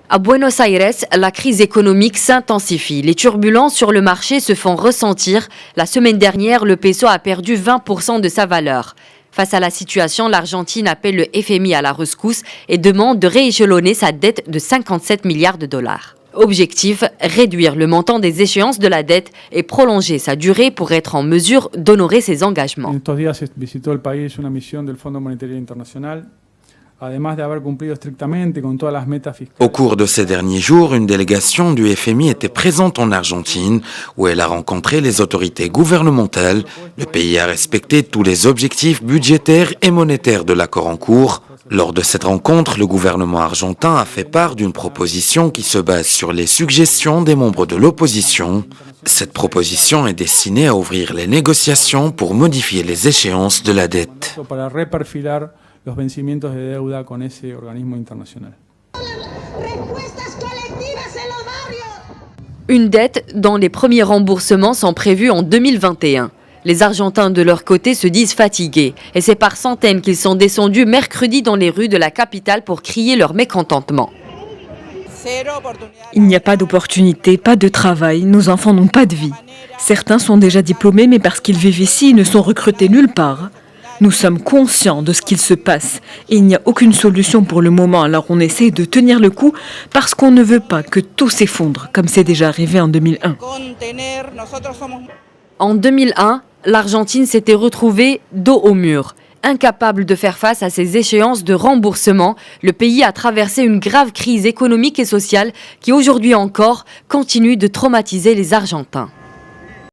À Buenos Aires, la crise économique s'intensifie. Les turbulences sur le marché se font ressentir. La semaine dernière, le peso a perdu 20% de sa valeur. Face à la situation, l'Argentine appelle le FMI à la rescousse et demande de rééchelonner sa dette de 57 milliards de dollars. Objectif, réduire le montant des échéances de la dette et prolonger sa durée pour être en mesure d'honorer ses engagements. En estos días visitó el país una misión del Fondo Monetario Internacional. Au cours de ces derniers jours, une délégation du FMI était présente en Argentine où elle a rencontré les autorités gouvernementales. Le pays a respecté tous les objectifs budgétaires et monétaires de l'accord en cours. Lors de cette rencontre, le gouvernement argentin a fait part d'une proposition qui se base sur les suggestions des membres de l'opposition. Cette proposition est destinée à ouvrir les négociations pour modifier les échéances de la dette. Los vencimientos de deuda con ese organismo internacional. Une dette dont les premiers remboursements sont prévus en 2021. Les Argentins de leur côté se disent fatigués et c'est par centaines qu'ils sont descendus mercredi dans les rues de la capitale pour crier leur mécontentement. Il n'y a pas d'opportunité, pas de travail, nos enfants n'ont pas de vie. Certains sont déjà diplômés mais parce qu'ils vivent ici, ils ne sont recrutés nulle part. Nous sommes conscients de ce qu'il se passe et il n'y a aucune solution pour le moment, alors on essaie de tenir le coup parce qu'on ne veut pas que tout s'effondre comme c'est déjà arrivé en 2001. En 2001, l'Argentine s'était retrouvée dos au mur. Incapable de faire face à ces échéances de remboursement, le pays a traversé une grave crise économique et sociale qui aujourd'hui encore continue de traumatiser les Argentins.